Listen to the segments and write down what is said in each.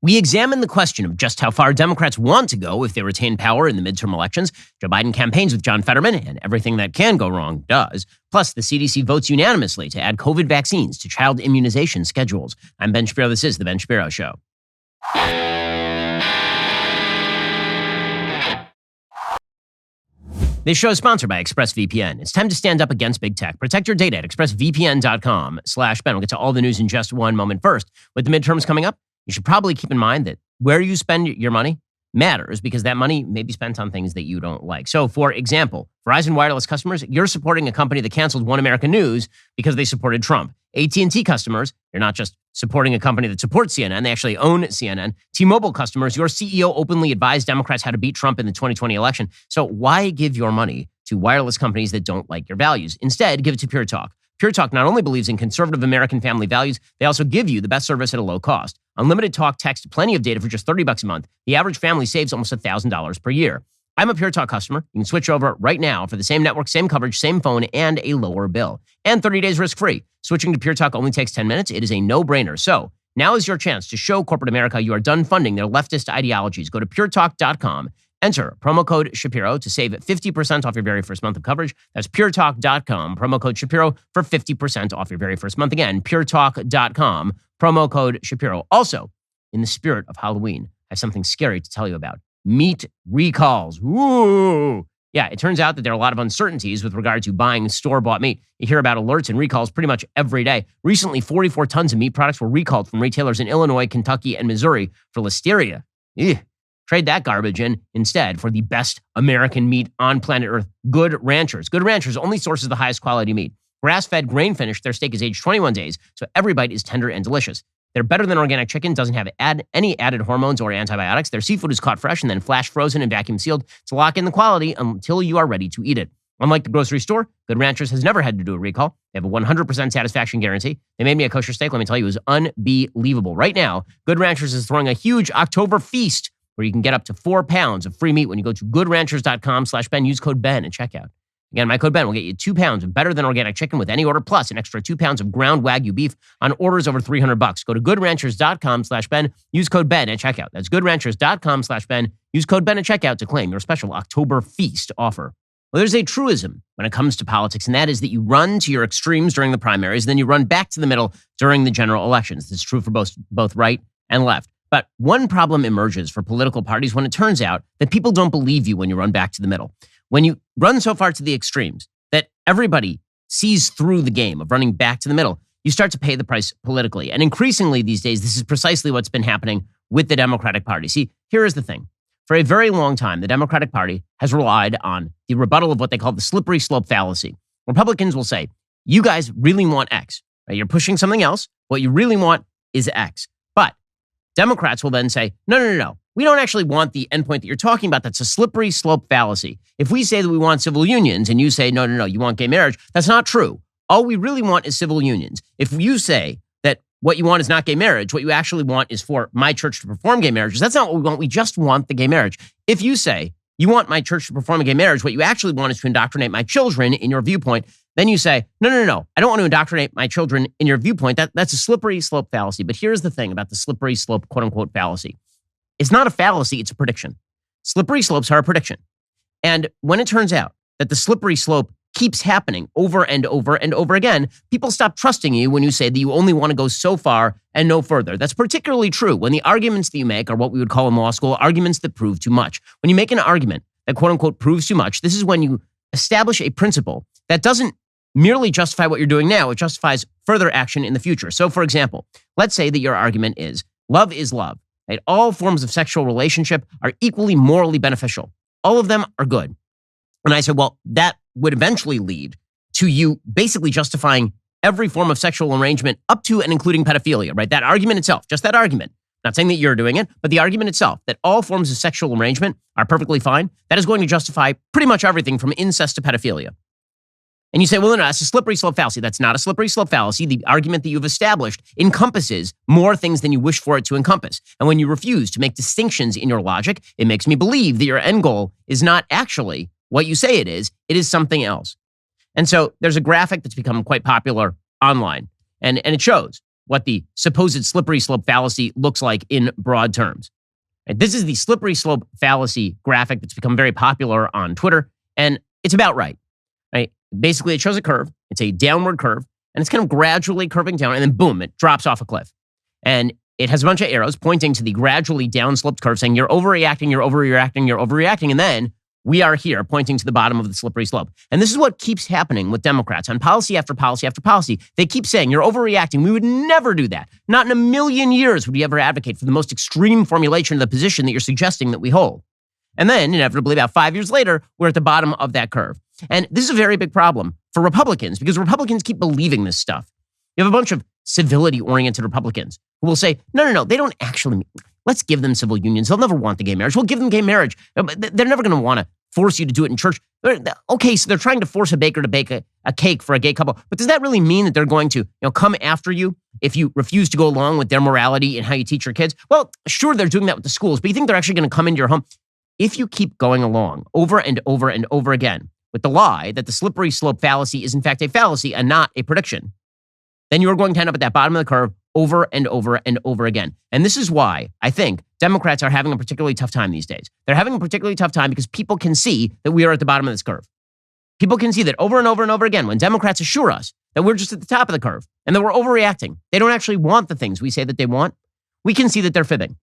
We examine the question of just how far Democrats want to go if they retain power in the midterm elections. Joe Biden campaigns with John Fetterman, and everything that can go wrong does. Plus, the CDC votes unanimously to add COVID vaccines to child immunization schedules. I'm Ben Shapiro. This is The Ben Shapiro Show. This show is sponsored by ExpressVPN. It's time to stand up against big tech. Protect your data at expressvpn.com/Ben. We'll get to all the news in just one moment. First, with the midterms coming up, you should probably keep in mind that where you spend your money matters because that money may be spent on things that you don't like. So, for example, Verizon Wireless customers, you're supporting a company that canceled One American News because they supported Trump. AT&T customers, you're not just supporting a company that supports CNN, they actually own CNN. T-Mobile customers, your CEO openly advised Democrats how to beat Trump in the 2020 election. So why give your money to wireless companies that don't like your values? Instead, give it to Pure Talk. Pure Talk not only believes in conservative American family values, they also give you the best service at a low cost. Unlimited talk, text, plenty of data for just $30 a month. The average family saves almost $1,000 per year. I'm a Pure Talk customer. You can switch over right now for the same network, same coverage, same phone, and a lower bill. And 30 days risk-free. Switching to Pure Talk only takes 10 minutes. It is a no-brainer. So now is your chance to show corporate America you are done funding their leftist ideologies. Go to puretalk.com. Enter promo code Shapiro to save 50% off your very first month of coverage. That's puretalk.com. Promo code Shapiro for 50% off your very first month. Again, puretalk.com. Promo code Shapiro. Also, in the spirit of Halloween, I have something scary to tell you about. Meat recalls. Ooh. Yeah, it turns out that there are a lot of uncertainties with regard to buying store-bought meat. You hear about alerts and recalls pretty much every day. Recently, 44 tons of meat products were recalled from retailers in Illinois, Kentucky, and Missouri for listeria. Ugh. Trade that garbage in instead for the best American meat on planet Earth, Good Ranchers. Good Ranchers only sources the highest quality meat. Grass-fed, grain-finished, their steak is aged 21 days, so every bite is tender and delicious. They're better than organic chicken, doesn't have any added hormones or antibiotics. Their seafood is caught fresh and then flash frozen and vacuum sealed to lock in the quality until you are ready to eat it. Unlike the grocery store, Good Ranchers has never had to do a recall. They have a 100% satisfaction guarantee. They made me a kosher steak. Let me tell you, it was unbelievable. Right now, Good Ranchers is throwing a huge October feast where you can get up to 4 pounds of free meat when you go to goodranchers.com/Ben. Use code Ben at checkout. Again, my code Ben will get you 2 pounds of better than organic chicken with any order, plus an extra 2 pounds of ground Wagyu beef on orders over $300. Go to goodranchers.com/Ben. Use code Ben at checkout. That's goodranchers.com/Ben. Use code Ben at checkout to claim your special October feast offer. Well, there's a truism when it comes to politics, and that is that you run to your extremes during the primaries, and then you run back to the middle during the general elections. This is true for both right and left. But one problem emerges for political parties when it turns out that people don't believe you when you run back to the middle. When you run so far to the extremes that everybody sees through the game of running back to the middle, you start to pay the price politically. And increasingly these days, this is precisely what's been happening with the Democratic Party. See, here is the thing. For a very long time, the Democratic Party has relied on the rebuttal of what they call the slippery slope fallacy. Republicans will say, you guys really want X. Right? You're pushing something else. What you really want is X. But Democrats will then say, no. We don't actually want the endpoint that you're talking about. That's a slippery slope fallacy. If we say that we want civil unions and you say, no, you want gay marriage, that's not true. All we really want is civil unions. If you say that what you want is not gay marriage, what you actually want is for my church to perform gay marriages, that's not what we want. We just want the gay marriage. If you say you want my church to perform a gay marriage, what you actually want is to indoctrinate my children in your viewpoint, then you say, no. I don't want to indoctrinate my children in your viewpoint. That's a slippery slope fallacy. But here's the thing about the slippery slope, quote unquote, fallacy. It's not a fallacy, it's a prediction. Slippery slopes are a prediction. And when it turns out that the slippery slope keeps happening over and over and over again, people stop trusting you when you say that you only want to go so far and no further. That's particularly true when the arguments that you make are what we would call in law school arguments that prove too much. When you make an argument that quote unquote proves too much, this is when you establish a principle that doesn't merely justify what you're doing now, it justifies further action in the future. So for example, let's say that your argument is love is love. Right? All forms of sexual relationship are equally morally beneficial. All of them are good. And I said, well, that would eventually lead to you basically justifying every form of sexual arrangement up to and including pedophilia, right? That argument itself, just that argument, not saying that you're doing it, but the argument itself that all forms of sexual arrangement are perfectly fine, that is going to justify pretty much everything from incest to pedophilia. And you say, well, no, that's a slippery slope fallacy. That's not a slippery slope fallacy. The argument that you've established encompasses more things than you wish for it to encompass. And when you refuse to make distinctions in your logic, it makes me believe that your end goal is not actually what you say it is something else. And so there's a graphic that's become quite popular online. And it shows what the supposed slippery slope fallacy looks like in broad terms. Right? This is the slippery slope fallacy graphic that's become very popular on Twitter, and it's about right. Basically, it shows a curve. It's a downward curve, and it's kind of gradually curving down, and then boom, it drops off a cliff. And it has a bunch of arrows pointing to the gradually downsloped curve, saying you're overreacting, you're overreacting, you're overreacting, and then we are here pointing to the bottom of the slippery slope. And this is what keeps happening with Democrats on policy after policy after policy. They keep saying, you're overreacting. We would never do that. Not in a million years would we ever advocate for the most extreme formulation of the position that you're suggesting that we hold. And then, inevitably, about 5 years later, we're at the bottom of that curve. And this is a very big problem for Republicans because Republicans keep believing this stuff. You have a bunch of civility-oriented Republicans who will say, no, they don't actually, let's give them civil unions. They'll never want the gay marriage. We'll give them gay marriage. They're never going to want to force you to do it in church. Okay, so they're trying to force a baker to bake a cake for a gay couple. But does that really mean that they're going to come after you if you refuse to go along with their morality and how you teach your kids? Well, sure, they're doing that with the schools, but you think they're actually going to come into your home? If you keep going along over and over and over again with the lie that the slippery slope fallacy is in fact a fallacy and not a prediction, then you're going to end up at that bottom of the curve over and over and over again. And this is why I think Democrats are having a particularly tough time these days. They're having a particularly tough time because people can see that we are at the bottom of this curve. People can see that over and over and over again when Democrats assure us that we're just at the top of the curve and that we're overreacting. They don't actually want the things we say that they want. We can see that they're fibbing.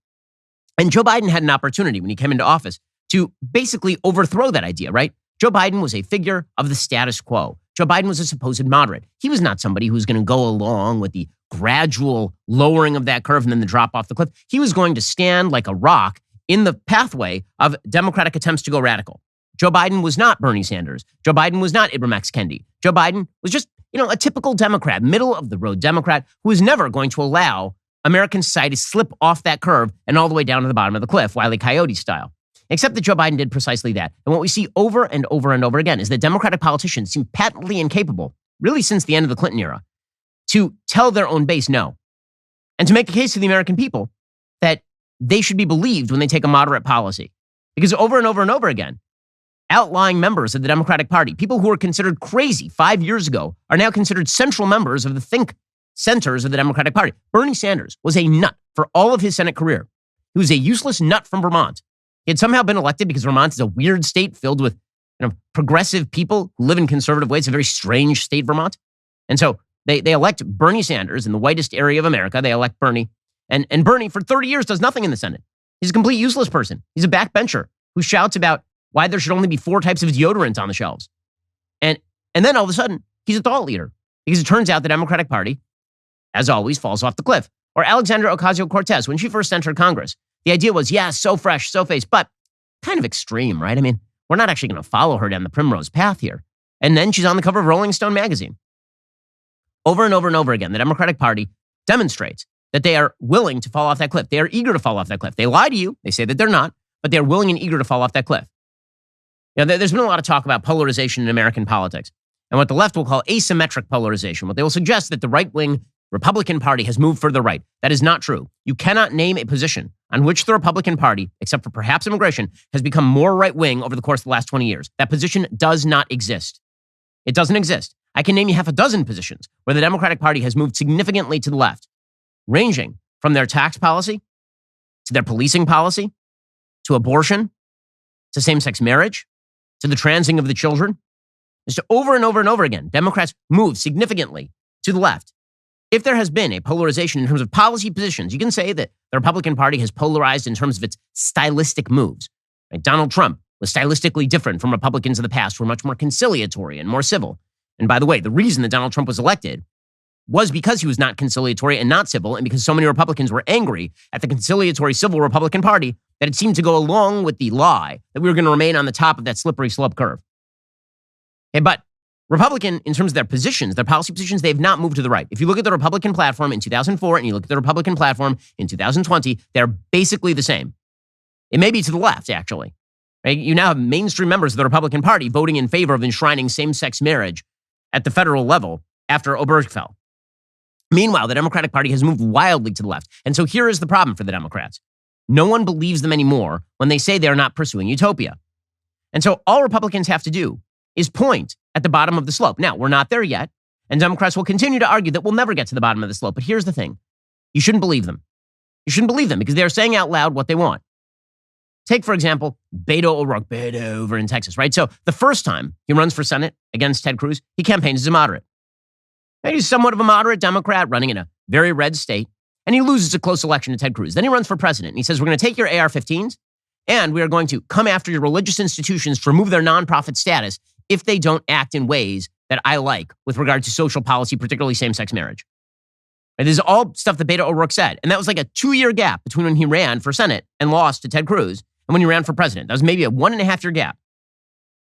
And Joe Biden had an opportunity when he came into office to basically overthrow that idea, right? Joe Biden was a figure of the status quo. Joe Biden was a supposed moderate. He was not somebody who was going to go along with the gradual lowering of that curve and then the drop off the cliff. He was going to stand like a rock in the pathway of Democratic attempts to go radical. Joe Biden was not Bernie Sanders. Joe Biden was not Ibram X. Kendi. Joe Biden was just, a typical Democrat, middle of the road Democrat who is never going to allow American society to slip off that curve and all the way down to the bottom of the cliff, Wile E. Coyote style. Except that Joe Biden did precisely that. And what we see over and over and over again is that Democratic politicians seem patently incapable, really since the end of the Clinton era, to tell their own base no. And to make a case to the American people that they should be believed when they take a moderate policy. Because over and over and over again, outlying members of the Democratic Party, people who were considered crazy 5 years ago, are now considered central members of the think centers of the Democratic Party. Bernie Sanders was a nut for all of his Senate career. He was a useless nut from Vermont. He had somehow been elected because Vermont is a weird state filled with progressive people who live in conservative ways. It's a very strange state, Vermont. And so they elect Bernie Sanders in the whitest area of America. They elect Bernie. And Bernie, for 30 years, does nothing in the Senate. He's a complete useless person. He's a backbencher who shouts about why there should only be 4 types of deodorant on the shelves. And then all of a sudden, he's a thought leader. Because it turns out the Democratic Party, as always, falls off the cliff. Or Alexandria Ocasio-Cortez, when she first entered Congress, the idea was, yeah, so fresh, so face, but kind of extreme, right? I mean, we're not actually going to follow her down the primrose path here. And then she's on the cover of Rolling Stone magazine. Over and over and over again, the Democratic Party demonstrates that they are willing to fall off that cliff. They are eager to fall off that cliff. They lie to you. They say that they're not, but they're willing and eager to fall off that cliff. There's been a lot of talk about polarization in American politics and what the left will call asymmetric polarization. What they will suggest that the right-wing Republican Party has moved further right. That is not true. You cannot name a position on which the Republican Party, except for perhaps immigration, has become more right-wing over the course of the last 20 years. That position does not exist. It doesn't exist. I can name you half a dozen positions where the Democratic Party has moved significantly to the left, ranging from their tax policy to their policing policy to abortion to same-sex marriage to the transing of the children. Just over and over and over again, Democrats move significantly to the left. If there has been a polarization in terms of policy positions, you can say that the Republican Party has polarized in terms of its stylistic moves. Right? Donald Trump was stylistically different from Republicans of the past who were much more conciliatory and more civil. And by the way, the reason that Donald Trump was elected was because he was not conciliatory and not civil, and because so many Republicans were angry at the conciliatory civil Republican Party that it seemed to go along with the lie that we were going to remain on the top of that slippery slope curve. Okay, but Republican, in terms of their positions, their policy positions, they have not moved to the right. If you look at the Republican platform in 2004 and you look at the Republican platform in 2020, they're basically the same. It may be to the left, actually. Right? You now have mainstream members of the Republican Party voting in favor of enshrining same-sex marriage at the federal level after Obergefell. Meanwhile, the Democratic Party has moved wildly to the left. And so here is the problem for the Democrats. No one believes them anymore when they say they are not pursuing utopia. And so all Republicans have to do is point at the bottom of the slope. Now, we're not there yet. And Democrats will continue to argue that we'll never get to the bottom of the slope. But here's the thing. You shouldn't believe them. You shouldn't believe them because they're saying out loud what they want. Take, for example, Beto O'Rourke, Beto over in Texas, right? So the first time he runs for Senate against Ted Cruz, he campaigns as a moderate. And he's somewhat of a moderate Democrat running in a very red state. And he loses a close election to Ted Cruz. Then he runs for president. And he says, we're going to take your AR-15s and we are going to come after your religious institutions to remove their nonprofit status if they don't act in ways that I like with regard to social policy, particularly same-sex marriage. And this is all stuff that Beto O'Rourke said. And that was like a 2-year gap between when he ran for Senate and lost to Ted Cruz and when he ran for president. That was maybe a 1.5-year gap.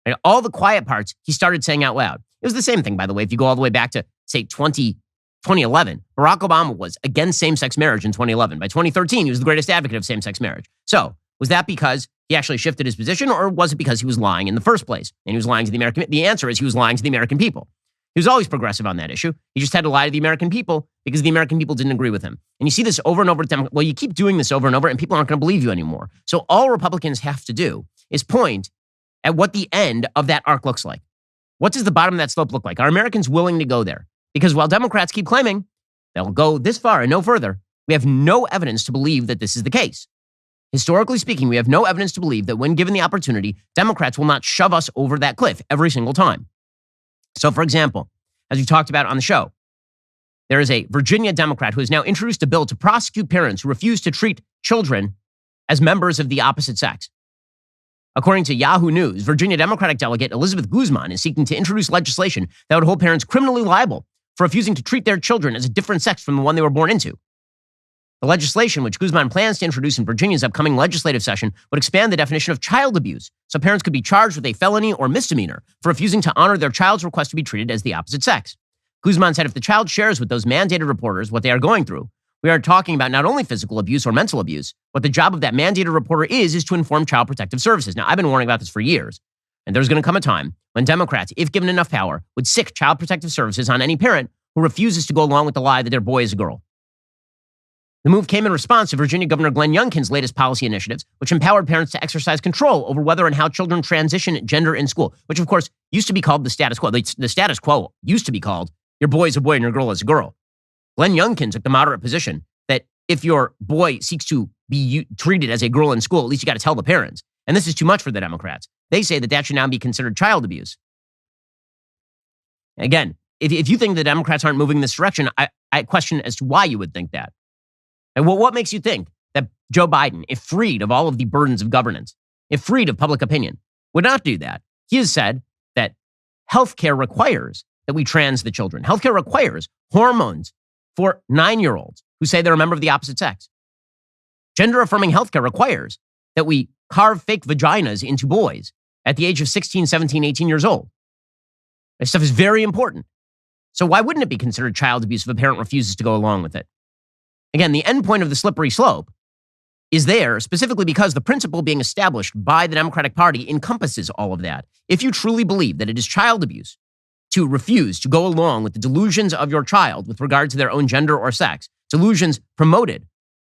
And all the quiet parts he started saying out loud. It was the same thing, by the way, if you go all the way back to, say, 2011. Barack Obama was against same-sex marriage in 2011. By 2013, he was the greatest advocate of same-sex marriage. So was that because he actually shifted his position, or was it because he was lying in the first place? And he was lying to the American. The answer is he was lying to the American people. He was always progressive on that issue. He just had to lie to the American people because the American people didn't agree with him. And you see this over and over. Well, you keep doing this over and over, and people aren't going to believe you anymore. So all Republicans have to do is point at what the end of that arc looks like. What does the bottom of that slope look like? Are Americans willing to go there? Because while Democrats keep claiming they'll go this far and no further, we have no evidence to believe that this is the case. Historically speaking, we have no evidence to believe that when given the opportunity, Democrats will not shove us over that cliff every single time. So, for example, as we talked about on the show, there is a Virginia Democrat who has now introduced a bill to prosecute parents who refuse to treat children as members of the opposite sex. According to Yahoo News, Virginia Democratic delegate Elizabeth Guzman is seeking to introduce legislation that would hold parents criminally liable for refusing to treat their children as a different sex from the one they were born into. The legislation, which Guzman plans to introduce in Virginia's upcoming legislative session, would expand the definition of child abuse, so parents could be charged with a felony or misdemeanor for refusing to honor their child's request to be treated as the opposite sex. Guzman said if the child shares with those mandated reporters what they are going through, we are talking about not only physical abuse or mental abuse, but the job of that mandated reporter is to inform Child Protective Services. Now, I've been warning about this for years, and there's going to come a time when Democrats, if given enough power, would sic Child Protective Services on any parent who refuses to go along with the lie that their boy is a girl. The move came in response to Virginia Governor Glenn Youngkin's latest policy initiatives, which empowered parents to exercise control over whether and how children transition gender in school, which, of course, used to be called the status quo. The status quo used to be called your boy is a boy and your girl is a girl. Glenn Youngkin took the moderate position that if your boy seeks to be treated as a girl in school, at least you got to tell the parents. And this is too much for the Democrats. They say that that should now be considered child abuse. Again, if you think the Democrats aren't moving in this direction, I question as to why you would think that. And what makes you think that Joe Biden, if freed of all of the burdens of governance, if freed of public opinion, would not do that? He has said that healthcare requires that we trans the children. Healthcare requires hormones for 9-year-olds who say they're a member of the opposite sex. Gender-affirming healthcare requires that we carve fake vaginas into boys at the age of 16, 17, 18 years old. This stuff is very important. So why wouldn't it be considered child abuse if a parent refuses to go along with it? Again, the end point of the slippery slope is there specifically because the principle being established by the Democratic Party encompasses all of that. If you truly believe that it is child abuse to refuse to go along with the delusions of your child with regard to their own gender or sex, delusions promoted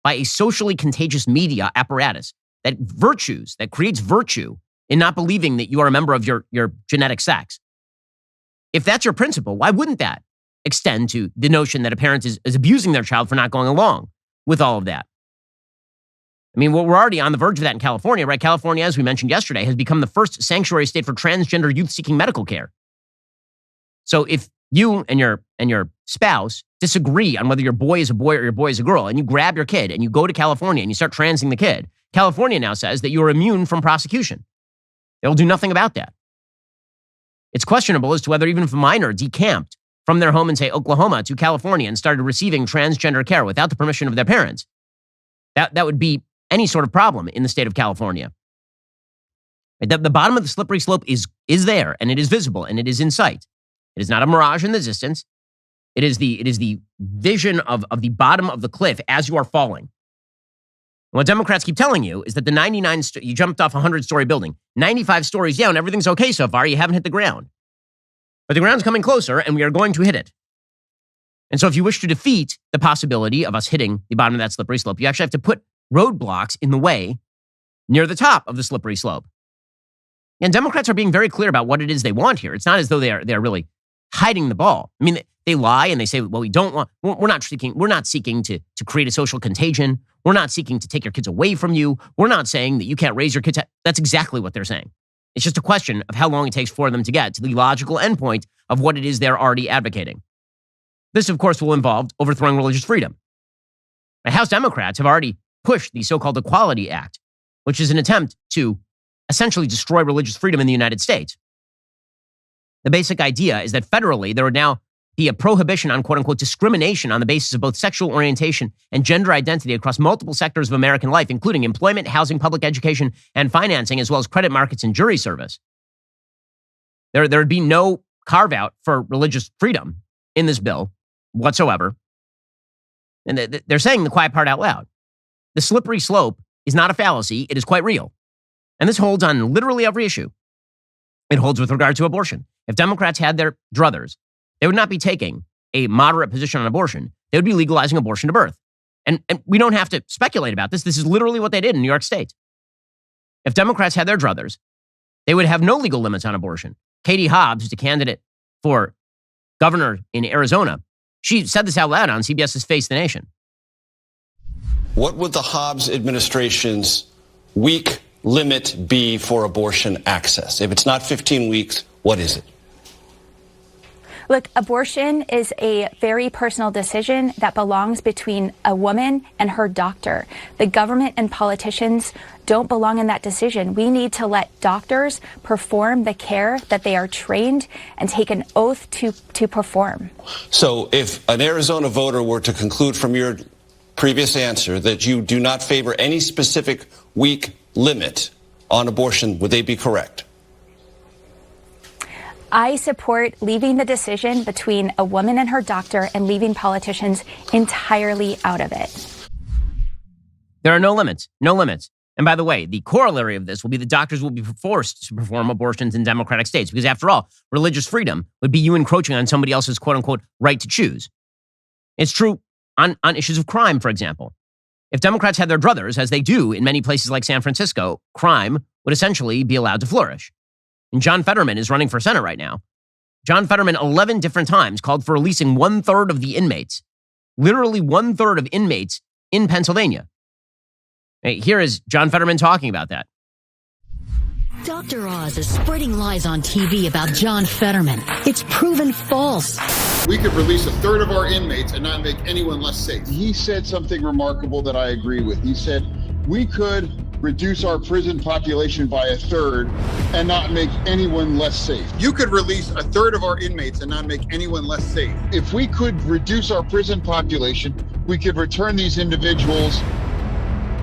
by a socially contagious media apparatus that creates virtue in not believing that you are a member of your genetic sex. If that's your principle, why wouldn't that extend to the notion that a parent is abusing their child for not going along with all of that? I mean, we're already on the verge of that in California, right? California, as we mentioned yesterday, has become the first sanctuary state for transgender youth seeking medical care. So if you and your spouse disagree on whether your boy is a boy or your boy is a girl, and you grab your kid and you go to California and you start transing the kid, California now says that you are immune from prosecution. They will do nothing about that. It's questionable as to whether even if a minor decamped from their home in, say, Oklahoma to California and started receiving transgender care without the permission of their parents, that would be any sort of problem in the state of California. The bottom of the slippery slope is there, and it is visible, and it is in sight. It is not a mirage in the distance. It is the vision of the bottom of the cliff as you are falling. And what Democrats keep telling you is that you jumped off a 100-story building, 95 stories down, everything's okay so far, you haven't hit the ground. But the ground's coming closer, and we are going to hit it. And so if you wish to defeat the possibility of us hitting the bottom of that slippery slope, you actually have to put roadblocks in the way near the top of the slippery slope. And Democrats are being very clear about what it is they want here. It's not as though they're really hiding the ball. I mean, they lie and they say, well, we're not seeking to create a social contagion. We're not seeking to take your kids away from you. We're not saying that you can't raise your kids. That's exactly what they're saying. It's just a question of how long it takes for them to get to the logical endpoint of what it is they're already advocating. This, of course, will involve overthrowing religious freedom. The House Democrats have already pushed the so-called Equality Act, which is an attempt to essentially destroy religious freedom in the United States. The basic idea is that federally, there would now be a prohibition on quote-unquote discrimination on the basis of both sexual orientation and gender identity across multiple sectors of American life, including employment, housing, public education, and financing, as well as credit markets and jury service. There would be no carve-out for religious freedom in this bill whatsoever. And they're saying the quiet part out loud. The slippery slope is not a fallacy. It is quite real. And this holds on literally every issue. It holds with regard to abortion. If Democrats had their druthers, they would not be taking a moderate position on abortion. They would be legalizing abortion to birth. And we don't have to speculate about this. This is literally what they did in New York State. If Democrats had their druthers, they would have no legal limits on abortion. Katie Hobbs, who's a candidate for governor in Arizona, she said this out loud on CBS's Face the Nation. What would the Hobbs administration's week limit be for abortion access? If it's not 15 weeks, what is it? Look, abortion is a very personal decision that belongs between a woman and her doctor. The government and politicians don't belong in that decision. We need to let doctors perform the care that they are trained and take an oath to perform. So if an Arizona voter were to conclude from your previous answer that you do not favor any specific week limit on abortion, would they be correct? I support leaving the decision between a woman and her doctor and leaving politicians entirely out of it. There are no limits, no limits. And by the way, the corollary of this will be that doctors will be forced to perform abortions in democratic states because after all, religious freedom would be you encroaching on somebody else's quote unquote right to choose. It's true on issues of crime, for example. If Democrats had their druthers, as they do in many places like San Francisco, crime would essentially be allowed to flourish. And John Fetterman is running for Senate right now. John Fetterman 11 different times called for releasing 1/3 of the inmates, literally 1/3 of inmates in Pennsylvania. Here is John Fetterman talking about that. Dr. Oz is spreading lies on TV about John Fetterman. It's proven false. We could release 1/3 of our inmates and not make anyone less safe. He said something remarkable that I agree with. He said, we could reduce our prison population by 1/3 and not make anyone less safe. You could release 1/3 of our inmates and not make anyone less safe. If we could reduce our prison population, we could return these individuals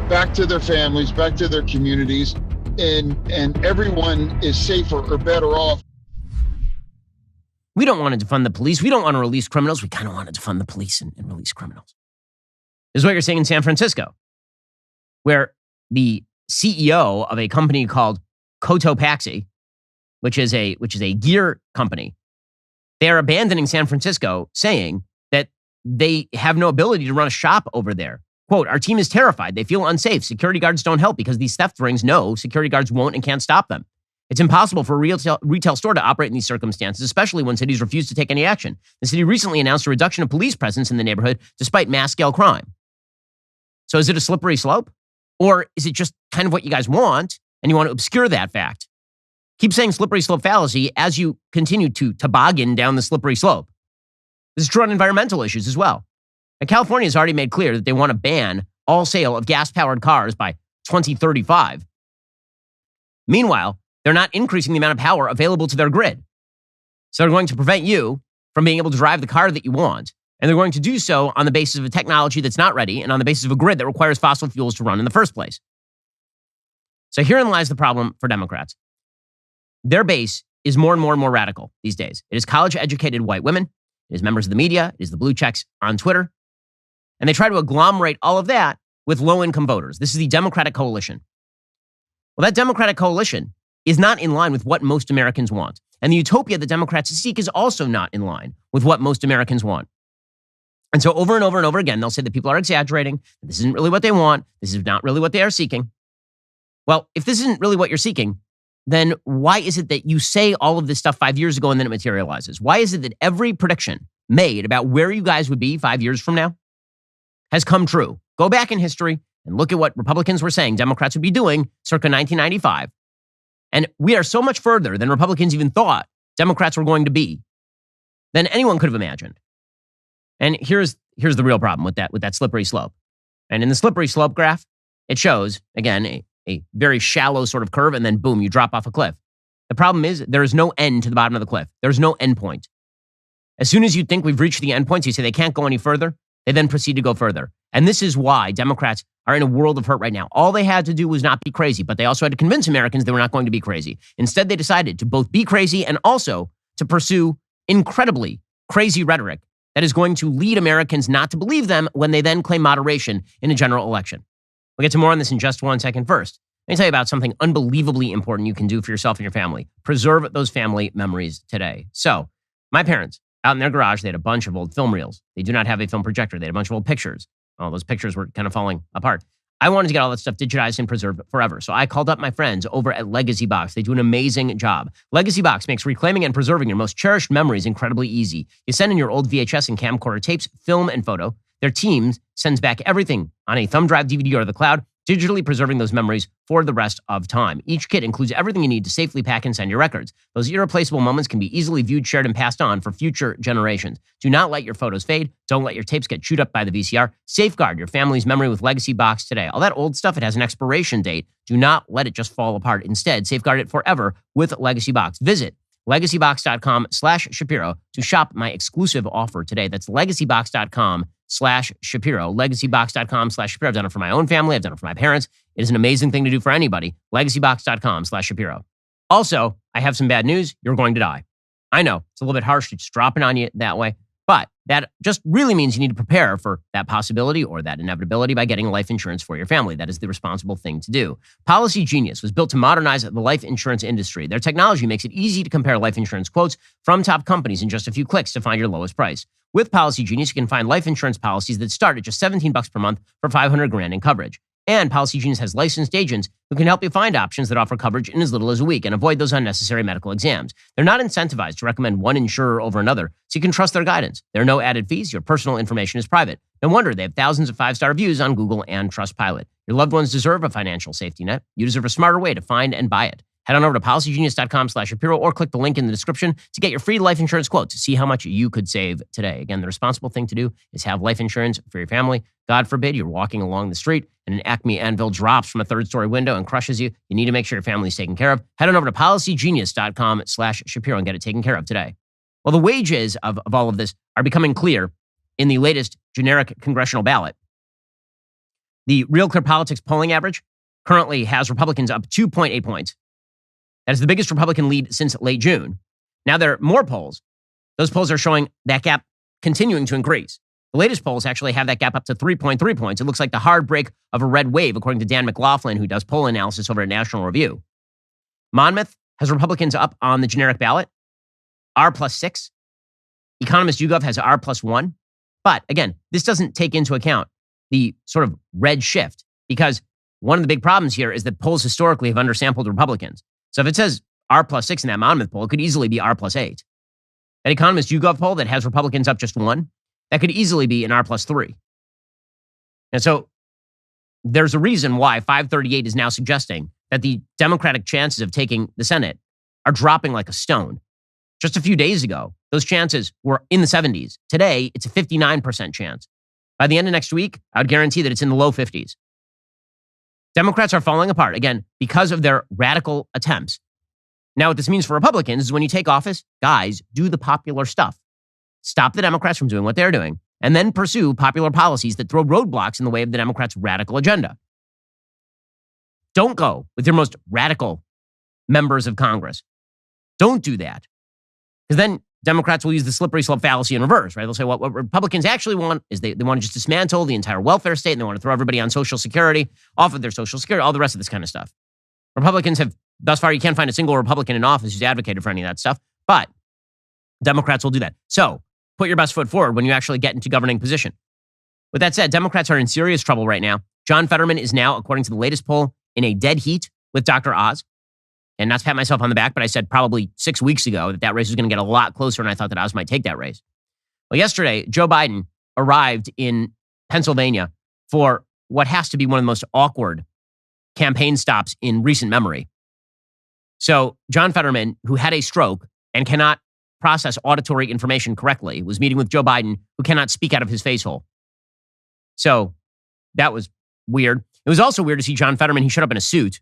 back to their families, back to their communities, and everyone is safer or better off. We don't want to defund the police. We don't want to release criminals. We kind of want to defund the police and release criminals. This is what you're seeing in San Francisco, where the CEO of a company called Cotopaxi, which is a gear company, they are abandoning San Francisco, saying that they have no ability to run a shop over there. Quote, our team is terrified. They feel unsafe. Security guards don't help because these theft rings know security guards won't and can't stop them. It's impossible for a retail store to operate in these circumstances, especially when cities refuse to take any action. The city recently announced a reduction of police presence in the neighborhood despite mass-scale crime. So is it a slippery slope? Or is it just kind of what you guys want and you want to obscure that fact? Keep saying slippery slope fallacy as you continue to toboggan down the slippery slope. This is true on environmental issues as well. Now, California has already made clear that they want to ban all sale of gas-powered cars by 2035. Meanwhile, they're not increasing the amount of power available to their grid. So they're going to prevent you from being able to drive the car that you want. And they're going to do so on the basis of a technology that's not ready and on the basis of a grid that requires fossil fuels to run in the first place. So herein lies the problem for Democrats. Their base is more and more and more radical these days. It is college-educated white women. It is members of the media. It is the blue checks on Twitter. And they try to agglomerate all of that with low-income voters. This is the Democratic coalition. Well, that Democratic coalition is not in line with what most Americans want. And the utopia that Democrats seek is also not in line with what most Americans want. And so over and over and over again, they'll say that people are exaggerating. This isn't really what they want. This is not really what they are seeking. Well, if this isn't really what you're seeking, then why is it that you say all of this stuff 5 years ago and then it materializes? Why is it that every prediction made about where you guys would be 5 years from now has come true? Go back in history and look at what Republicans were saying Democrats would be doing circa 1995. And we are so much further than Republicans even thought Democrats were going to be than anyone could have imagined. And here's the real problem with that slippery slope. And in the slippery slope graph, it shows, again, a very shallow sort of curve, and then boom, you drop off a cliff. The problem is there is no end to the bottom of the cliff. There's no end point. As soon as you think we've reached the end point, so you say they can't go any further, they then proceed to go further. And this is why Democrats are in a world of hurt right now. All they had to do was not be crazy, but they also had to convince Americans they were not going to be crazy. Instead, they decided to both be crazy and also to pursue incredibly crazy rhetoric that is going to lead Americans not to believe them when they then claim moderation in a general election. We'll get to more on this in just 1 second. First, let me tell you about something unbelievably important you can do for yourself and your family. Preserve those family memories today. So, my parents, out in their garage, they had a bunch of old film reels. They do not have a film projector. They had a bunch of old pictures. All those pictures were kind of falling apart. I wanted to get all that stuff digitized and preserved forever. So I called up my friends over at Legacy Box. They do an amazing job. Legacy Box makes reclaiming and preserving your most cherished memories incredibly easy. You send in your old VHS and camcorder tapes, film, and photo. Their team sends back everything on a thumb drive, DVD, or the cloud, digitally preserving those memories for the rest of time. Each kit includes everything you need to safely pack and send your records. Those irreplaceable moments can be easily viewed, shared, and passed on for future generations. Do not let your photos fade. Don't let your tapes get chewed up by the VCR. Safeguard your family's memory with Legacy Box today. All that old stuff, it has an expiration date. Do not let it just fall apart. Instead, safeguard it forever with Legacy Box. Visit legacybox.com/Shapiro to shop my exclusive offer today. That's legacybox.com/Shapiro. Legacybox.com/Shapiro. I've done it for my own family. I've done it for my parents. It is an amazing thing to do for anybody. Legacybox.com/Shapiro. Also, I have some bad news. You're going to die. I know it's a little bit harsh to just drop it on you that way, but that just really means you need to prepare for that possibility or that inevitability by getting life insurance for your family. That is the responsible thing to do. Policy Genius was built to modernize the life insurance industry. Their technology makes it easy to compare life insurance quotes from top companies in just a few clicks to find your lowest price. With Policy Genius, you can find life insurance policies that start at just $17 per month for $500,000 in coverage. And Policy Genius has licensed agents who can help you find options that offer coverage in as little as a week and avoid those unnecessary medical exams. They're not incentivized to recommend one insurer over another, so you can trust their guidance. There are no added fees. Your personal information is private. No wonder they have thousands of 5-star reviews on Google and Trustpilot. Your loved ones deserve a financial safety net. You deserve a smarter way to find and buy it. Head on over to policygenius.com/Shapiro or click the link in the description to get your free life insurance quote to see how much you could save today. Again, the responsible thing to do is have life insurance for your family. God forbid you're walking along the street and an Acme anvil drops from a 3rd-story window and crushes you. You need to make sure your family's taken care of. Head on over to policygenius.com/Shapiro and get it taken care of today. Well, the wages of all of this are becoming clear in the latest generic congressional ballot. The Real Clear Politics polling average currently has Republicans up 2.8 points. That is the biggest Republican lead since late June. Now there are more polls. Those polls are showing that gap continuing to increase. The latest polls actually have that gap up to 3.3 points. It looks like the hard break of a red wave, according to Dan McLaughlin, who does poll analysis over at National Review. Monmouth has Republicans up on the generic ballot, R+6. Economist YouGov has R+1. But again, this doesn't take into account the sort of red shift, because one of the big problems here is that polls historically have undersampled Republicans. So if it says R+6 in that Monmouth poll, it could easily be R+8. That Economist YouGov poll that has Republicans up just 1, that could easily be an R+3. And so there's a reason why 538 is now suggesting that the Democratic chances of taking the Senate are dropping like a stone. Just a few days ago, those chances were in the 70s. Today, it's a 59% chance. By the end of next week, I would guarantee that it's in the low 50s. Democrats are falling apart, again, because of their radical attempts. Now, what this means for Republicans is when you take office, guys, do the popular stuff. Stop the Democrats from doing what they're doing, and then pursue popular policies that throw roadblocks in the way of the Democrats' radical agenda. Don't go with your most radical members of Congress. Don't do that. Because then Democrats will use the slippery slope fallacy in reverse, right? They'll say, what Republicans actually want is they want to just dismantle the entire welfare state, and they want to throw everybody on Social Security, off of their Social Security, all the rest of this kind of stuff. Republicans have, thus far, you can't find a single Republican in office who's advocated for any of that stuff, but Democrats will do that. So put your best foot forward when you actually get into governing position. With that said, Democrats are in serious trouble right now. John Fetterman is now, according to the latest poll, in a dead heat with Dr. Oz. And not to pat myself on the back, but I said probably 6 weeks ago that race was going to get a lot closer, and I thought that Oz might take that race. Well, yesterday, Joe Biden arrived in Pennsylvania for what has to be one of the most awkward campaign stops in recent memory. So John Fetterman, who had a stroke and cannot process auditory information correctly, was meeting with Joe Biden, who cannot speak out of his face hole. So that was weird. It was also weird to see John Fetterman. He showed up in a suit,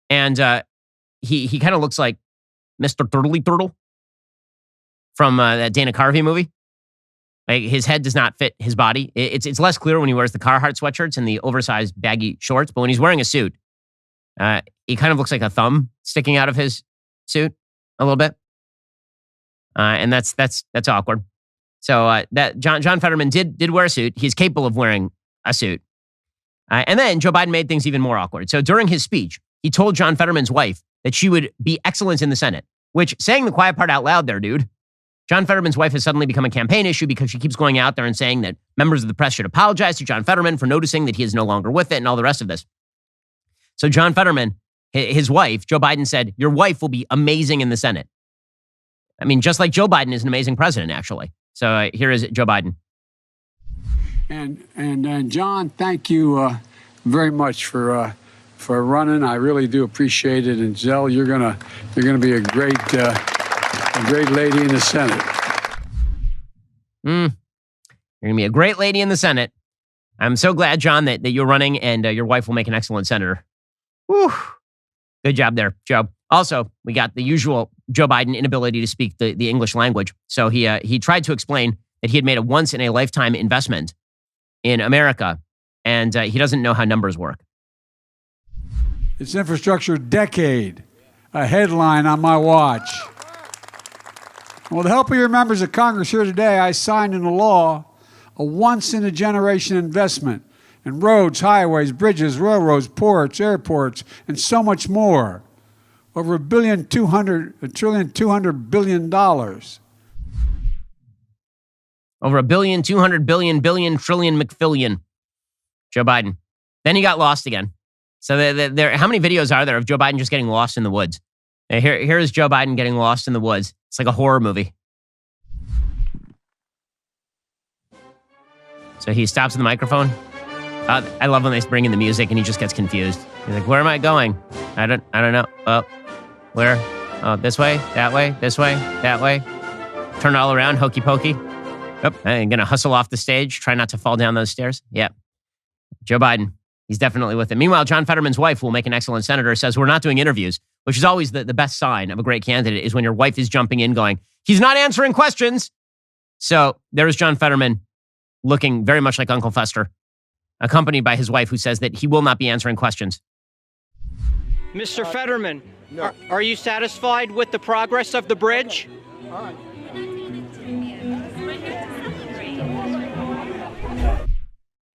and he kind of looks like Mr. Turtley Turtle from that Dana Carvey movie. Like, his head does not fit his body. It's less clear when he wears the Carhartt sweatshirts and the oversized baggy shorts, but when he's wearing a suit, he kind of looks like a thumb sticking out of his suit a little bit, and that's awkward. So that John Fetterman did wear a suit. He's capable of wearing a suit, and then Joe Biden made things even more awkward. So during his speech, he told John Fetterman's wife that she would be excellent in the Senate. Which, saying the quiet part out loud, there, dude. John Fetterman's wife has suddenly become a campaign issue because she keeps going out there and saying that members of the press should apologize to John Fetterman for noticing that he is no longer with it and all the rest of this. So John Fetterman, his wife, Joe Biden, said, your wife will be amazing in the Senate. I mean, just like Joe Biden is an amazing president, actually. So here is Joe Biden. And John, thank you very much for running. I really do appreciate it. And Zell, you're gonna be a great lady in the Senate. You're gonna be a great lady in the Senate. I'm so glad, John, that you're running, and your wife will make an excellent senator. Whew. Good job there, Joe. Also, we got the usual Joe Biden inability to speak the English language. So he tried to explain that he had made a once-in-a-lifetime investment in America, and he doesn't know how numbers work. It's infrastructure decade, a headline on my watch. With the help of your members of Congress here today, I signed into law a once-in-a-generation investment in roads, highways, bridges, railroads, ports, airports, and so much more. Over $1.2 billion. Over $1.2 billion trillion McFillion. Joe Biden. Then he got lost again. So how many videos are there of Joe Biden just getting lost in the woods? Here is Joe Biden getting lost in the woods. It's like a horror movie. So he stops at the microphone. I love when they bring in the music and he just gets confused. He's like, where am I going? I don't know. Where? Oh, this way, that way, this way, that way. Turn all around, hokey pokey. Oh, I'm going to hustle off the stage. Try not to fall down those stairs. Yeah. Joe Biden. He's definitely with it. Meanwhile, John Fetterman's wife, who will make an excellent senator, says we're not doing interviews, which is always the best sign of a great candidate, is when your wife is jumping in going, he's not answering questions. So there's John Fetterman looking very much like Uncle Fester, accompanied by his wife, who says that he will not be answering questions. Mr. Fetterman, are you satisfied with the progress of the bridge? All right.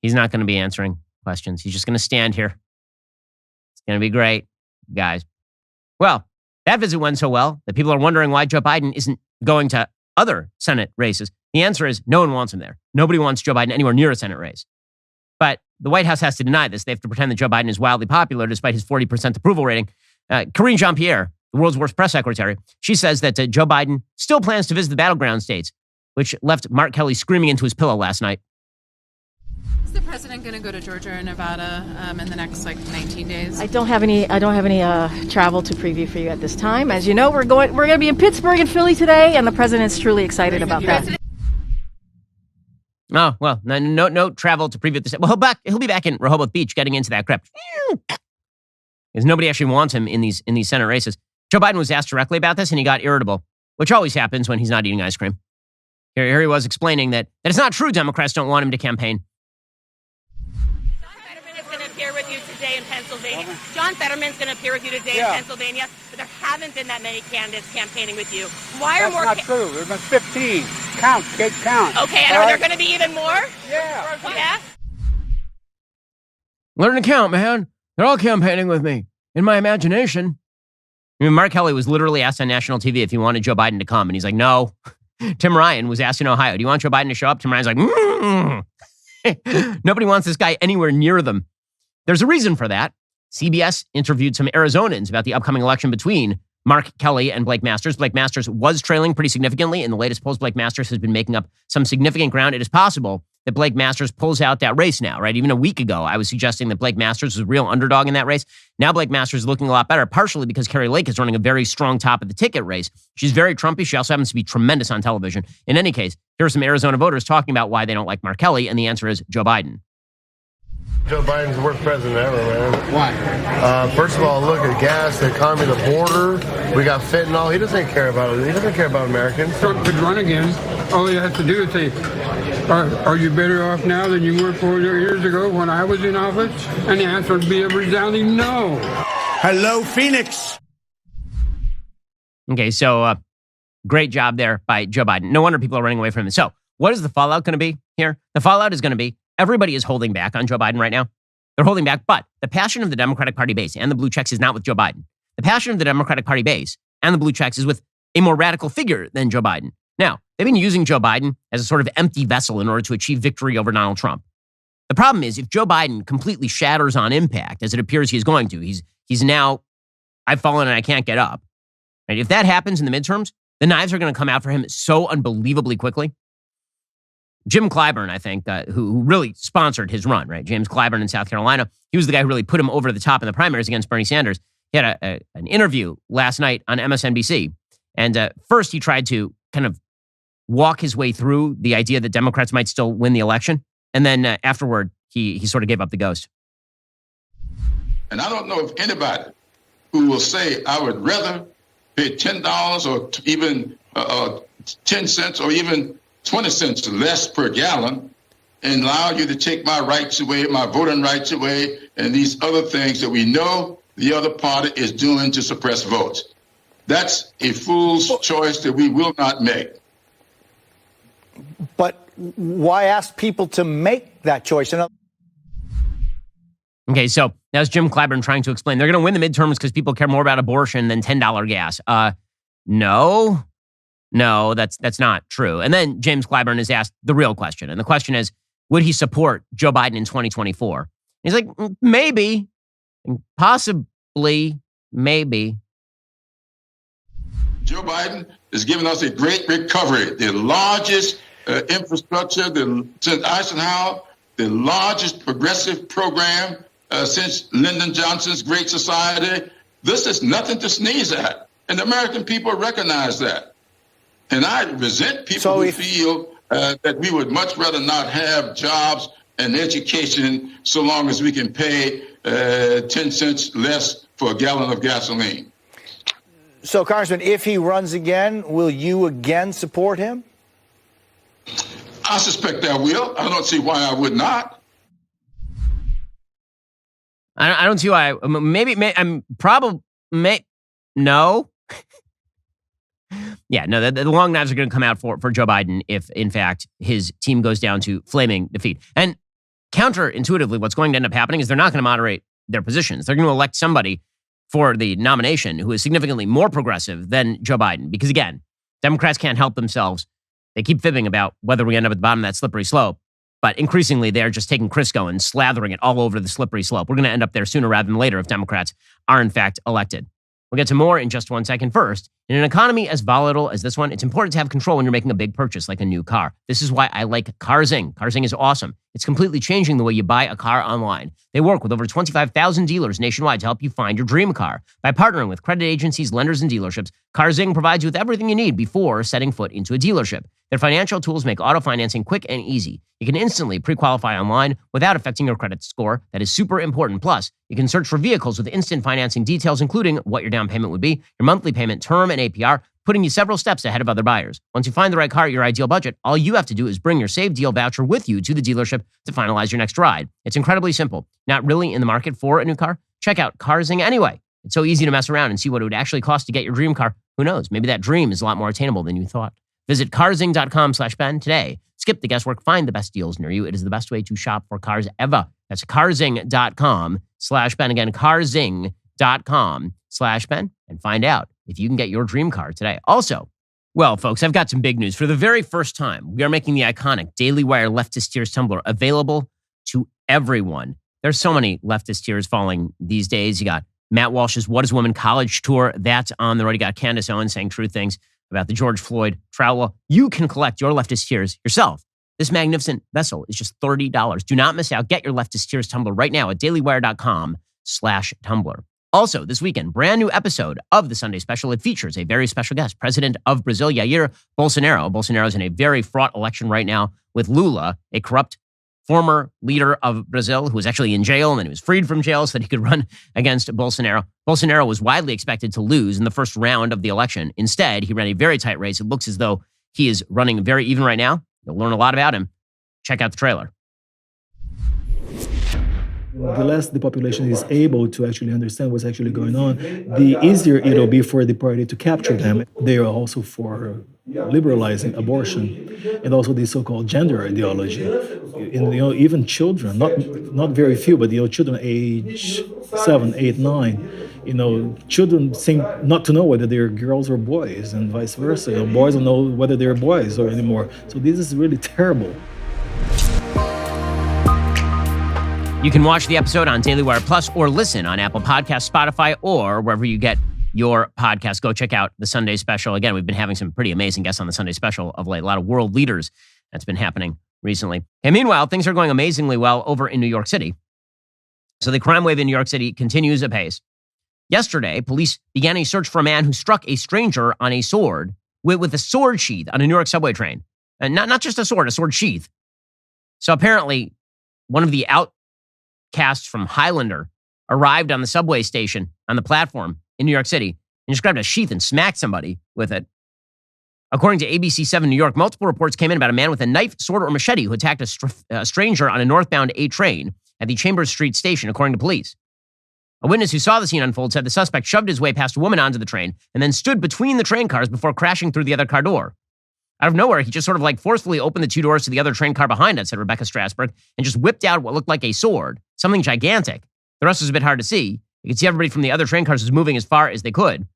He's not going to be answering questions. He's just going to stand here. It's going to be great, guys. Well, that visit went so well that people are wondering why Joe Biden isn't going to other Senate races. The answer is no one wants him there. Nobody wants Joe Biden anywhere near a Senate race. But the White House has to deny this. They have to pretend that Joe Biden is wildly popular despite his 40% approval rating. Karine Jean-Pierre, the world's worst press secretary, she says that Joe Biden still plans to visit the battleground states, which left Mark Kelly screaming into his pillow last night. Is the president going to go to Georgia and Nevada in the next 19 days? I don't have any travel to preview for you at this time. As you know, we're going to be in Pittsburgh and Philly today, and the president's truly excited about that. Oh, well, no travel to preview this. Well, he'll be back in Rehoboth Beach getting into that crypt. Because nobody actually wants him in these Senate races. Joe Biden was asked directly about this, and he got irritable, which always happens when he's not eating ice cream. Here he was explaining that it's not true Democrats don't want him to campaign. With you today in Pennsylvania. John Fetterman's going to appear with you today in Pennsylvania, but there haven't been that many candidates campaigning with you. Why are more? That's not true. There's been 15. Count, kid, count. Okay, and are there going to be even more? Yeah. Yeah. Learn to count, man. They're all campaigning with me. In my imagination. I mean, Mark Kelly was literally asked on national TV if he wanted Joe Biden to come, and he's like, no. Tim Ryan was asked in Ohio, do you want Joe Biden to show up? Tim Ryan's like, Nobody wants this guy anywhere near them. There's a reason for that. CBS interviewed some Arizonans about the upcoming election between Mark Kelly and Blake Masters. Blake Masters was trailing pretty significantly. In the latest polls, Blake Masters has been making up some significant ground. It is possible that Blake Masters pulls out that race now, right? Even a week ago, I was suggesting that Blake Masters was a real underdog in that race. Now Blake Masters is looking a lot better, partially because Kari Lake is running a very strong top of the ticket race. She's very Trumpy. She also happens to be tremendous on television. In any case, here are some Arizona voters talking about why they don't like Mark Kelly, and the answer is Joe Biden. Joe Biden's the worst president ever, man. Why? First of all, look at gas, the economy, the border. We got fentanyl. He doesn't care about it. He doesn't care about Americans. Trump could run again. All he has to do is say, are you better off now than you were 4 years ago when I was in office? And the answer would be a resounding no. Hello, Phoenix. Okay, so great job there by Joe Biden. No wonder people are running away from him. So what is the fallout going to be here? The fallout is going to be everybody is holding back on Joe Biden right now. They're holding back, but the passion of the Democratic Party base and the blue checks is not with Joe Biden. The passion of the Democratic Party base and the blue checks is with a more radical figure than Joe Biden. Now, they've been using Joe Biden as a sort of empty vessel in order to achieve victory over Donald Trump. The problem is if Joe Biden completely shatters on impact, as it appears he's going to, he's now, I've fallen and I can't get up. Right? If that happens in the midterms, the knives are going to come out for him so unbelievably quickly. Jim Clyburn, I think, who really sponsored his run, right? James Clyburn in South Carolina. He was the guy who really put him over the top in the primaries against Bernie Sanders. He had an interview last night on MSNBC. And first he tried to kind of walk his way through the idea that Democrats might still win the election. And then afterward, he sort of gave up the ghost. And I don't know if anybody who will say, I would rather pay $10 or even 10 cents or even 20 cents less per gallon and allow you to take my rights away, my voting rights away, and these other things that we know the other party is doing to suppress votes. That's a fool's choice that we will not make. But why ask people to make that choice? Okay, so that's Jim Clyburn trying to explain. They're going to win the midterms because people care more about abortion than $10 gas. No, that's not true. And then James Clyburn is asked the real question. And the question is, would he support Joe Biden in 2024? He's like, maybe, possibly, maybe. Joe Biden is giving us a great recovery, the largest infrastructure since Eisenhower, the largest progressive program since Lyndon Johnson's Great Society. This is nothing to sneeze at. And the American people recognize that. And I resent people who feel that we would much rather not have jobs and education so long as we can pay 10 cents less for a gallon of gasoline. So, Congressman, if he runs again, will you again support him? I suspect I will. I don't see why I would not. I don't see why. I'm probably, no. Yeah, no, the long knives are going to come out for Joe Biden if, in fact, his team goes down to flaming defeat. And counterintuitively, what's going to end up happening is they're not going to moderate their positions. They're going to elect somebody for the nomination who is significantly more progressive than Joe Biden. Because, again, Democrats can't help themselves. They keep fibbing about whether we end up at the bottom of that slippery slope. But increasingly, they're just taking Crisco and slathering it all over the slippery slope. We're going to end up there sooner rather than later if Democrats are, in fact, elected. We'll get to more in just 1 second. First, in an economy as volatile as this one, it's important to have control when you're making a big purchase like a new car. This is why I like CarZing. CarZing is awesome. It's completely changing the way you buy a car online. They work with over 25,000 dealers nationwide to help you find your dream car. By partnering with credit agencies, lenders, and dealerships, CarZing provides you with everything you need before setting foot into a dealership. Their financial tools make auto financing quick and easy. You can instantly pre-qualify online without affecting your credit score. That is super important. Plus, you can search for vehicles with instant financing details, including what your down payment would be, your monthly payment term, and APR, putting you several steps ahead of other buyers. Once you find the right car at your ideal budget, all you have to do is bring your saved deal voucher with you to the dealership to finalize your next ride. It's incredibly simple. Not really in the market for a new car? Check out CarZing anyway. It's so easy to mess around and see what it would actually cost to get your dream car. Who knows? Maybe that dream is a lot more attainable than you thought. Visit carzing.com/Ben today. Skip the guesswork. Find the best deals near you. It is the best way to shop for cars ever. That's carzing.com/Ben. Again, carzing.com/Ben. And find out if you can get your dream car today. Also, well, folks, I've got some big news. For the very first time, we are making the iconic DailyWire Leftist Tears tumbler available to everyone. There's so many leftist tears falling these days. You got Matt Walsh's What is Woman College Tour. That's on the road. You got Candace Owens saying true things about the George Floyd trial. Well, you can collect your leftist tears yourself. This magnificent vessel is just $30. Do not miss out. Get your leftist tears tumbler right now at dailywire.com/tumbler. Also, this weekend, brand new episode of the Sunday Special. It features a very special guest, President of Brazil, Jair Bolsonaro. Bolsonaro is in a very fraught election right now with Lula, a corrupt former leader of Brazil who was actually in jail, and then he was freed from jail so that he could run against Bolsonaro. Bolsonaro was widely expected to lose in the first round of the election. Instead, he ran a very tight race. It looks as though he is running very even right now. You'll learn a lot about him. Check out the trailer. The less the population is able to actually understand what's actually going on, the easier it'll be for the party to capture them. They are also for liberalizing abortion and also the so-called gender ideology. And, even children, not very few, but children age 7, 8, 9, children seem not to know whether they're girls or boys, and vice versa. Boys don't know whether they're boys or anymore. So this is really terrible. You can watch the episode on Daily Wire Plus or listen on Apple Podcasts, Spotify, or wherever you get your podcast. Go check out the Sunday Special. Again, we've been having some pretty amazing guests on the Sunday Special of late. A lot of world leaders. That's been happening recently. And meanwhile, things are going amazingly well over in New York City. So the crime wave in New York City continues apace. Yesterday, police began a search for a man who struck a stranger on a sword with a sword sheath on a New York subway train. And not just a sword sheath. So apparently, one of the outcasts from Highlander arrived on the subway station on the platform in New York City and just grabbed a sheath and smacked somebody with it. According to ABC 7 New York, multiple reports came in about a man with a knife, sword, or machete who attacked a stranger on a northbound A train at the Chambers Street station, according to police. A witness who saw the scene unfold said the suspect shoved his way past a woman onto the train and then stood between the train cars before crashing through the other car door. Out of nowhere, he just sort of forcefully opened the two doors to the other train car behind us, said Rebecca Strasberg, and just whipped out what looked like a sword, something gigantic. The rest was a bit hard to see. You could see everybody from the other train cars was moving as far as they could.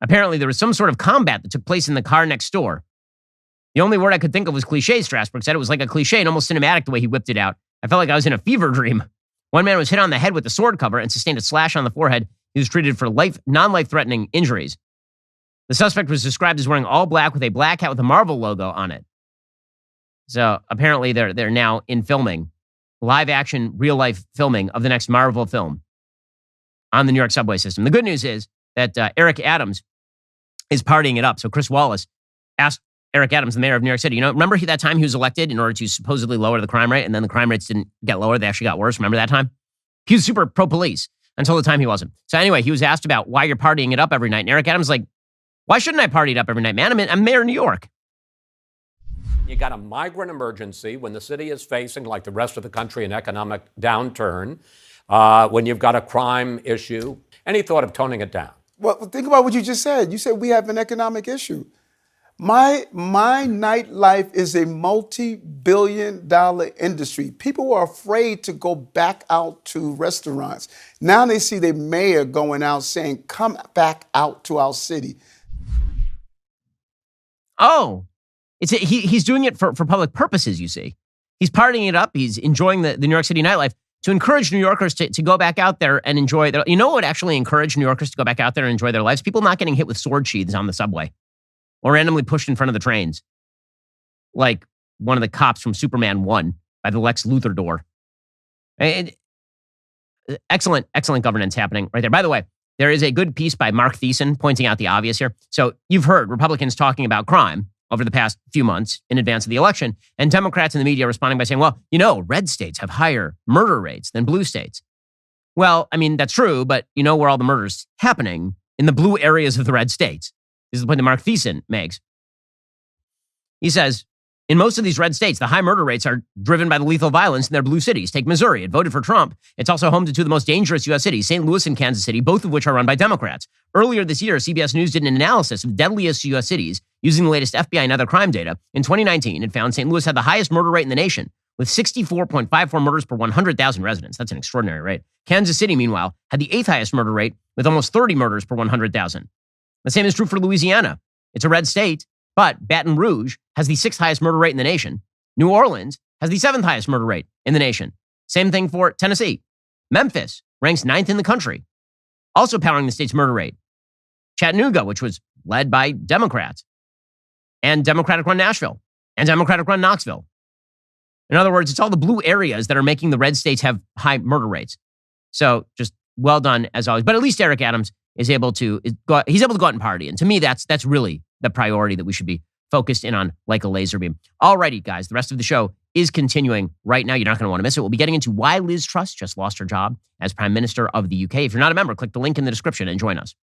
Apparently, there was some sort of combat that took place in the car next door. The only word I could think of was cliche, Strasberg said. It was like a cliche and almost cinematic the way he whipped it out. I felt like I was in a fever dream. One man was hit on the head with a sword cover and sustained a slash on the forehead. He was treated for non-life-threatening injuries. The suspect was described as wearing all black with a black hat with a Marvel logo on it. So apparently they're now in filming, live action, real life filming of the next Marvel film on the New York subway system. The good news is that Eric Adams is partying it up. So Chris Wallace asked Eric Adams, the mayor of New York City, remember that time he was elected in order to supposedly lower the crime rate, and then the crime rates didn't get lower, they actually got worse. Remember that time? He was super pro-police until the time he wasn't. So anyway, he was asked about why you're partying it up every night. And Eric Adams was like, why shouldn't I party it up every night, man? I'm mayor of New York. You got a migrant emergency when the city is facing, like the rest of the country, an economic downturn, when you've got a crime issue. Any thought of toning it down? Well, think about what you just said. You said we have an economic issue. My nightlife is a multi-billion-dollar industry. People are afraid to go back out to restaurants. Now they see the mayor going out saying, come back out to our city. Oh, he's doing it for public purposes, you see. He's partying it up. He's enjoying the New York City nightlife to encourage New Yorkers to go back out there and enjoy their... You know what would actually encourage New Yorkers to go back out there and enjoy their lives? People not getting hit with sword sheaths on the subway or randomly pushed in front of the trains. Like one of the cops from Superman 1 by the Lex Luthor door. Excellent governance happening right there. By the way, there is a good piece by Mark Thiessen pointing out the obvious here. So you've heard Republicans talking about crime over the past few months in advance of the election, and Democrats in the media responding by saying, well, red states have higher murder rates than blue states. Well, I mean, that's true, but you know where all the murders happening? In the blue areas of the red states. This is the point that Mark Thiessen makes. He says, in most of these red states, the high murder rates are driven by the lethal violence in their blue cities. Take Missouri. It voted for Trump. It's also home to two of the most dangerous U.S. cities, St. Louis and Kansas City, both of which are run by Democrats. Earlier this year, CBS News did an analysis of deadliest U.S. cities using the latest FBI and other crime data. In 2019, it found St. Louis had the highest murder rate in the nation, with 64.54 murders per 100,000 residents. That's an extraordinary rate. Kansas City, meanwhile, had the 8th highest murder rate, with almost 30 murders per 100,000. The same is true for Louisiana. It's a red state, but Baton Rouge has the 6th highest murder rate in the nation. New Orleans has the 7th highest murder rate in the nation. Same thing for Tennessee. Memphis ranks 9th in the country, also powering the state's murder rate. Chattanooga, which was led by Democrats, and Democratic-run Nashville, and Democratic-run Knoxville. In other words, it's all the blue areas that are making the red states have high murder rates. So just well done as always. But at least Eric Adams is able to go out and party. And to me, that's really the priority that we should be focused in on like a laser beam. Alrighty, guys, the rest of the show is continuing right now. You're not going to want to miss it. We'll be getting into why Liz Truss just lost her job as Prime Minister of the UK. If you're not a member, click the link in the description and join us.